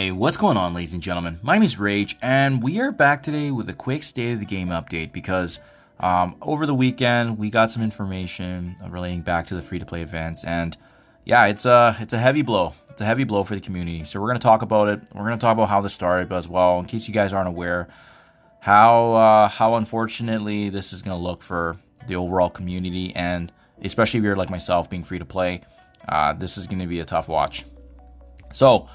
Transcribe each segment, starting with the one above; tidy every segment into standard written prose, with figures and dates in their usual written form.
Hey, what's going on, ladies and gentlemen? My name is Rayge, and we are back today with a quick state of the game update because over the weekend we got some information relating back to the free-to-play events, and yeah, it's a heavy blow. It's a heavy blow for the community. So we're gonna talk about it. We're gonna talk about how this started, but as well, in case you guys aren't aware, how unfortunately this is gonna look for the overall community, and especially if you're like myself, being free-to-play, this is gonna be a tough watch. So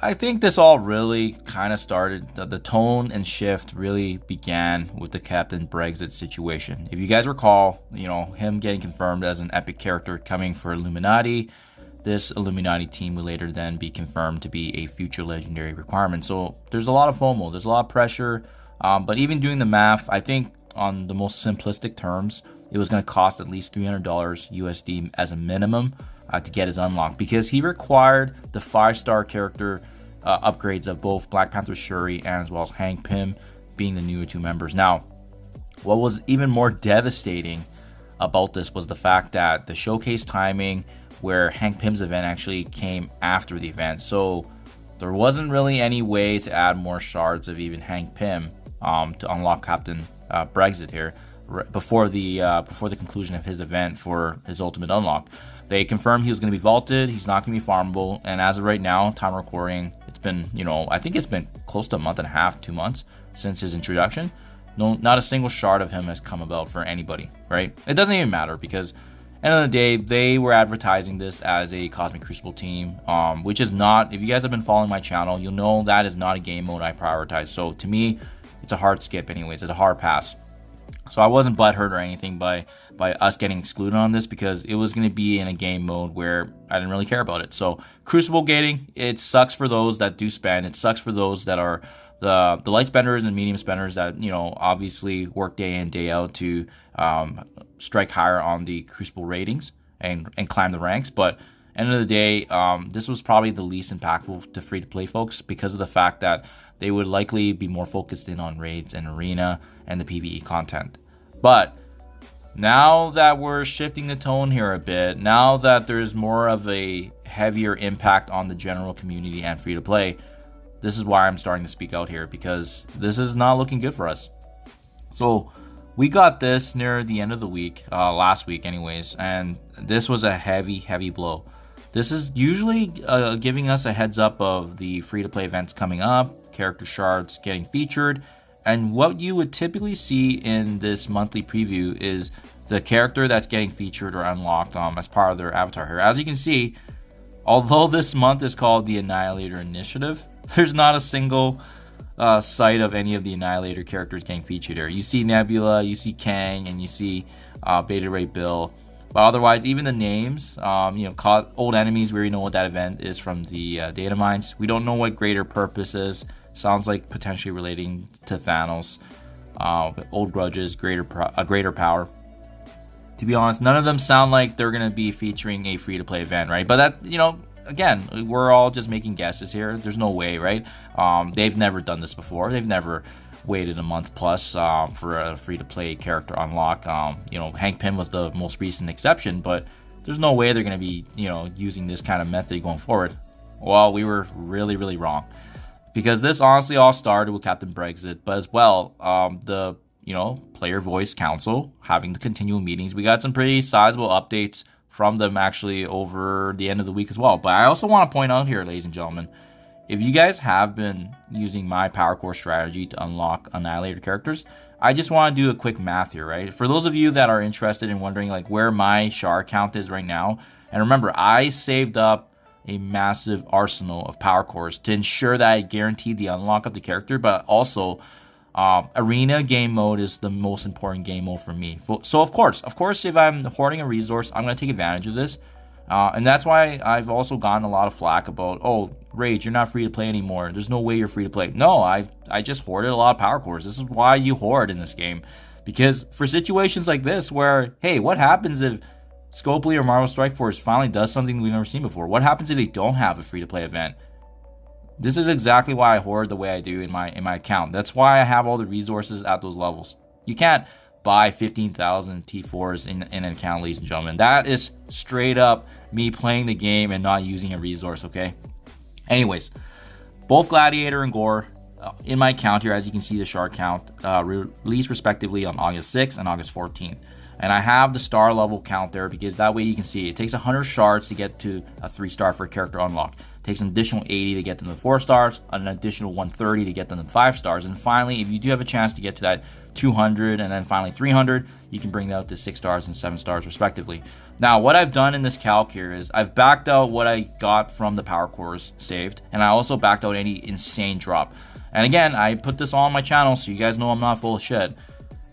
I think this all really kind of started, the tone and shift really began with the Captain Brexit situation. If you guys recall, him getting confirmed as an epic character coming for Illuminati. This Illuminati team would later then be confirmed to be a future legendary requirement. So there's a lot of FOMO, there's a lot of pressure, but even doing the math, I think on the most simplistic terms, it was going to cost at least $300 USD as a minimum to get his unlock, because he required the 5-star character upgrades of both Black Panther Shuri and as well as Hank Pym being the newer two members. Now, what was even more devastating about this was the fact that the showcase timing where Hank Pym's event actually came after the event. So there wasn't really any way to add more shards of even Hank Pym to unlock Captain Brexit here before the conclusion of his event for his ultimate unlock. They confirmed he was going to be vaulted. He's not going to be farmable. And as of right now, time recording, it's been, I think it's been close to a month and a half, 2 months since his introduction. No, not a single shard of him has come about for anybody, right? It doesn't even matter because end of the day, they were advertising this as a Cosmic Crucible team, which is not, if you guys have been following my channel, you'll know that is not a game mode I prioritize. So to me, it's a hard skip anyways. It's a hard pass. So I wasn't butthurt or anything by us getting excluded on this, because it was going to be in a game mode where I didn't really care about it. So Crucible gating, it sucks for those that do spend. It sucks for those that are the light spenders and medium spenders that, obviously work day in, day out to strike higher on the Crucible ratings and climb the ranks. But end of the day, this was probably the least impactful to free-to-play folks because of the fact that they would likely be more focused in on raids and arena and the PvE content. But now that we're shifting the tone here a bit, now that there's more of a heavier impact on the general community and free-to-play, this is why I'm starting to speak out here, because this is not looking good for us. So we got this near the end of the week, last week anyways, and this was a heavy blow. This is usually giving us a heads up of the free-to-play events coming up, character shards getting featured, and what you would typically see in this monthly preview is the character that's getting featured or unlocked as part of their avatar here. As you can see, although this month is called the Annihilator Initiative, there's not a single sight of any of the Annihilator characters getting featured here. You see Nebula, you see Kang, and you see Beta Ray Bill. But otherwise, even the names, old enemies, we already know what that event is from the data mines. We don't know what greater purpose is. Sounds like potentially relating to Thanos. Old grudges, greater power. To be honest, none of them sound like they're going to be featuring a free-to-play event, right? But that, again, we're all just making guesses here. There's no way, right? They've never done this before. They've never waited a month plus for a free-to-play character unlock. Hank Pym was the most recent exception, but there's no way they're going to be, using this kind of method going forward. Well, we were really wrong, because this honestly all started with Captain Brexit, but as well, the Player Voice Council having the continual meetings. We got some pretty sizable updates from them actually over the end of the week as well. But I also want to point out here, ladies and gentlemen, if you guys have been using my Power Core strategy to unlock Annihilator characters, I just want to do a quick math here, right? For those of you that are interested in wondering like where my shard count is right now, and remember, I saved up a massive arsenal of Power Cores to ensure that I guaranteed the unlock of the character, but also arena game mode is the most important game mode for me. So of course, if I'm hoarding a resource, I'm going to take advantage of this. And that's why I've also gotten a lot of flack about, oh, Rayge, you're not free to play anymore. There's no way you're free to play. No, I just hoarded a lot of Power Cores. This is why you hoard in this game. Because for situations like this where, hey, what happens if Scopely or Marvel Strike Force finally does something we've never seen before? What happens if they don't have a free-to-play event? This is exactly why I hoard the way I do in my account. That's why I have all the resources at those levels. You can't buy 15,000 T4s in an account, ladies and gentlemen. That is straight up me playing the game and not using a resource, okay? Anyways, Both Gladiator and Gore in my count here, as you can see the shard count, released respectively on August 6th and August 14th. And I have the star level count there because that way you can see it takes 100 shards to get to a 3-star for a character unlock. It takes an additional 80 to get them to 4 stars, an additional 130 to get them to 5 stars. And finally, if you do have a chance to get to that 200 and then finally 300, you can bring that up to 6 stars and 7 stars respectively. Now, what I've done in this calc here is I've backed out what I got from the power cores saved, and I also backed out any insane drop. And again, I put this all on my channel so you guys know I'm not full of shit.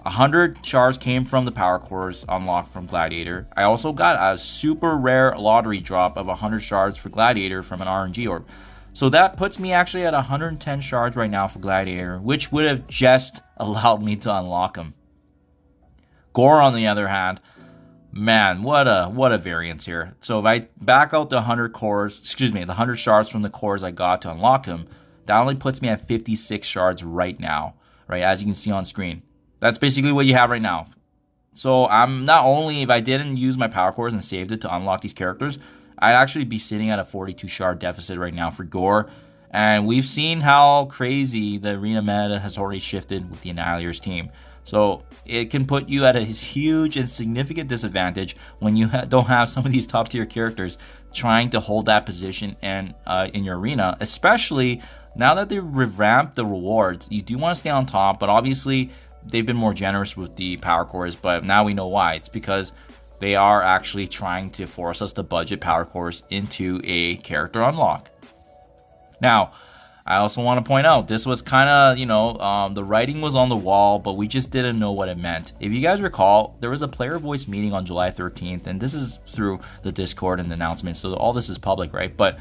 100 shards came from the power cores unlocked from Gladiator. I also got a super rare lottery drop of 100 shards for Gladiator from an RNG orb. So that puts me actually at 110 shards right now for Gladiator, which would have just allowed me to unlock him. Gore, on the other hand, man, what a variance here. So if I back out the 100 the 100 shards from the cores I got to unlock him, that only puts me at 56 shards right now, right? As you can see on screen. That's basically what you have right now. So I'm not only, if I didn't use my power cores and saved it to unlock these characters, I'd actually be sitting at a 42 shard deficit right now for Gore. And we've seen how crazy the arena meta has already shifted with the Annihilator's team. So it can put you at a huge and significant disadvantage when you don't have some of these top tier characters trying to hold that position and in your arena, especially now that they've revamped the rewards. You do want to stay on top, but obviously they've been more generous with the power cores, but now we know why. It's because they are actually trying to force us to budget power cores into a character unlock. Now, I also want to point out, this was kind of, the writing was on the wall, but we just didn't know what it meant. If you guys recall, there was a player voice meeting on July 13th, and this is through the Discord and the announcement, so all this is public, right? But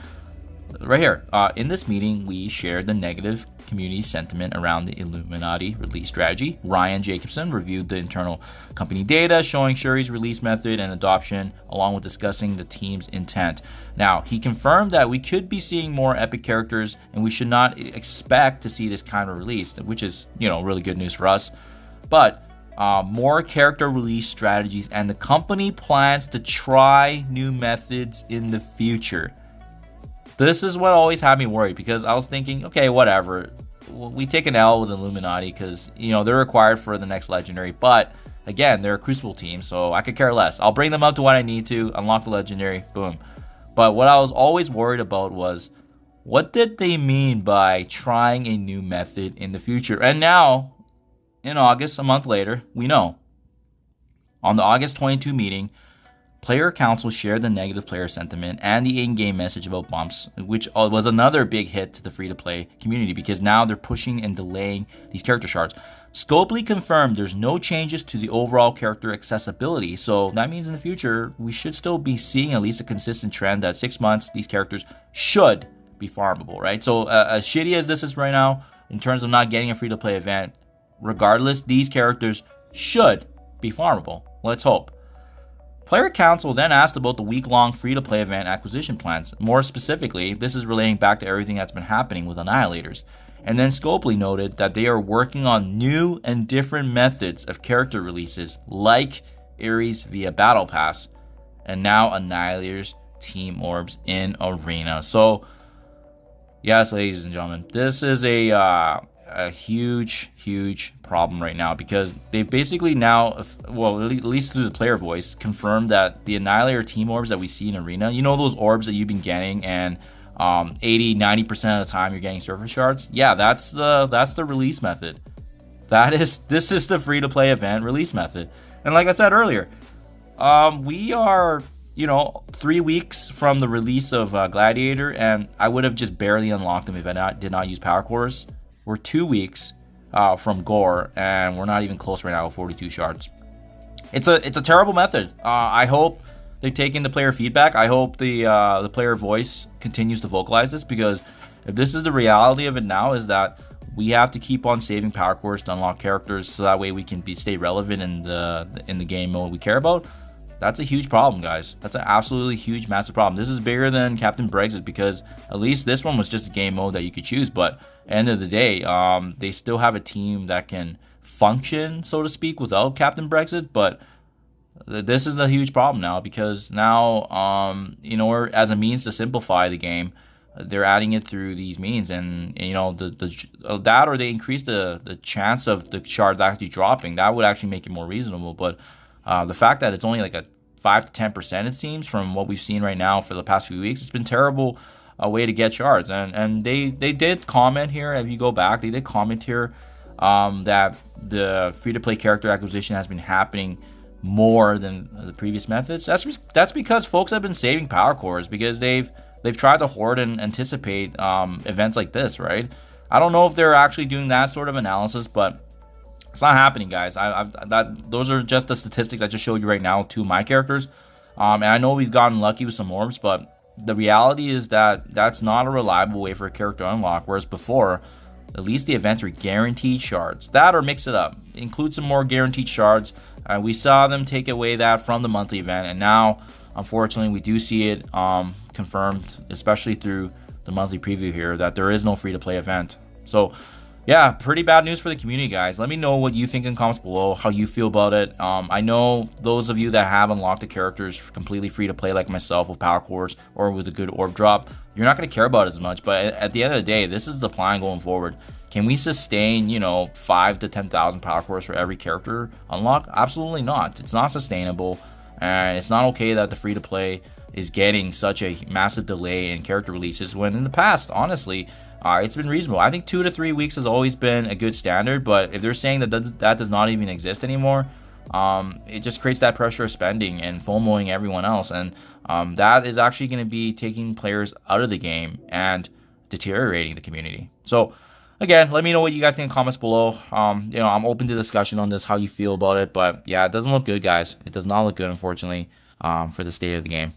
right here, in this meeting, we shared the negative community sentiment around the Illuminati release strategy. Ryan Jacobson reviewed the internal company data showing Shuri's release method and adoption, along with discussing the team's intent. Now, he confirmed that we could be seeing more epic characters, and we should not expect to see this kind of release, which is, really good news for us. But more character release strategies, and the company plans to try new methods in the future. This is what always had me worried, because I was thinking, okay, whatever. We take an L with Illuminati because, they're required for the next legendary. But again, they're a Crucible team, so I could care less. I'll bring them up to what I need to, unlock the legendary, boom. But what I was always worried about was, what did they mean by trying a new method in the future? And now, in August, a month later, we know. On the August 22 meeting, Player Council shared the negative player sentiment and the in-game message about bumps, which was another big hit to the free-to-play community because now they're pushing and delaying these character shards. Scopely confirmed there's no changes to the overall character accessibility, so that means in the future we should still be seeing at least a consistent trend that 6 months these characters should be farmable, right? So as shitty as this is right now in terms of not getting a free-to-play event, regardless, these characters should be farmable. Let's hope. Player Council then asked about the week-long free-to-play event acquisition plans. More specifically, this is relating back to everything that's been happening with Annihilators. And then Scopely noted that they are working on new and different methods of character releases, like Ares via Battle Pass, and now Annihilators team orbs in Arena. So, yes, ladies and gentlemen, this is a huge problem right now because they've basically now, well, at least through the player voice, confirmed that the Annihilator team orbs that we see in Arena, those orbs that you've been getting and 80-90% of the time you're getting surface shards, yeah, that's the release method. This is the free-to-play event release method. And like I said earlier, we are 3 weeks from the release of Gladiator, and I would have just barely unlocked them if I did not use power cores. We're 2 weeks from Gore, and we're not even close right now with 42 shards. It's a terrible method. I hope they take in the player feedback. I hope the player voice continues to vocalize this, because if this is the reality of it now, is that we have to keep on saving power cores to unlock characters, so that way we can stay relevant in the game mode we care about. That's a huge problem, guys. That's an absolutely huge, massive problem. This is bigger than Captain Brexit, because at least this one was just a game mode that you could choose. But at the end of the day, they still have a team that can function, so to speak, without Captain Brexit. But this is a huge problem now, because now, as a means to simplify the game, they're adding it through these means, and you know that, or they increase the chance of the shards actually dropping. That would actually make it more reasonable. But the fact that it's only like a 5 to 10%, it seems, from what we've seen right now for the past few weeks, it's been terrible a way to get shards. And they did comment here. If you go back, they did comment here that the free-to-play character acquisition has been happening more than the previous methods. That's because folks have been saving power cores, because they've tried to hoard and anticipate events like this, right? I don't know if they're actually doing that sort of analysis, but it's not happening, guys. Those are just the statistics I just showed you right now to my characters. And I know we've gotten lucky with some orbs, but the reality is that that's not a reliable way for a character to unlock. Whereas before, at least the events were guaranteed shards. That, or mix it up, include some more guaranteed shards. We saw them take away that from the monthly event, and now, unfortunately, we do see it confirmed, especially through the monthly preview here, that there is no free-to-play event. So, yeah, pretty bad news for the community, guys. Let me know what you think in comments below, how you feel about it. I know those of you that have unlocked the characters completely free to play, like myself, with power cores or with a good orb drop, you're not going to care about it as much. But at the end of the day, this is the plan going forward. Can we sustain, 5 to 10,000 power cores for every character unlock? Absolutely not. It's not sustainable, and it's not okay that the free to play is getting such a massive delay in character releases, when in the past, honestly, it's been reasonable. I think 2 to 3 weeks has always been a good standard, but if they're saying that does not even exist anymore, it just creates that pressure of spending and FOMOing everyone else, and that is actually going to be taking players out of the game and deteriorating the community. So again, let me know what you guys think in comments below. I'm open to discussion on this, how you feel about it, but yeah, it doesn't look good, guys. It does not look good, unfortunately, for the state of the game.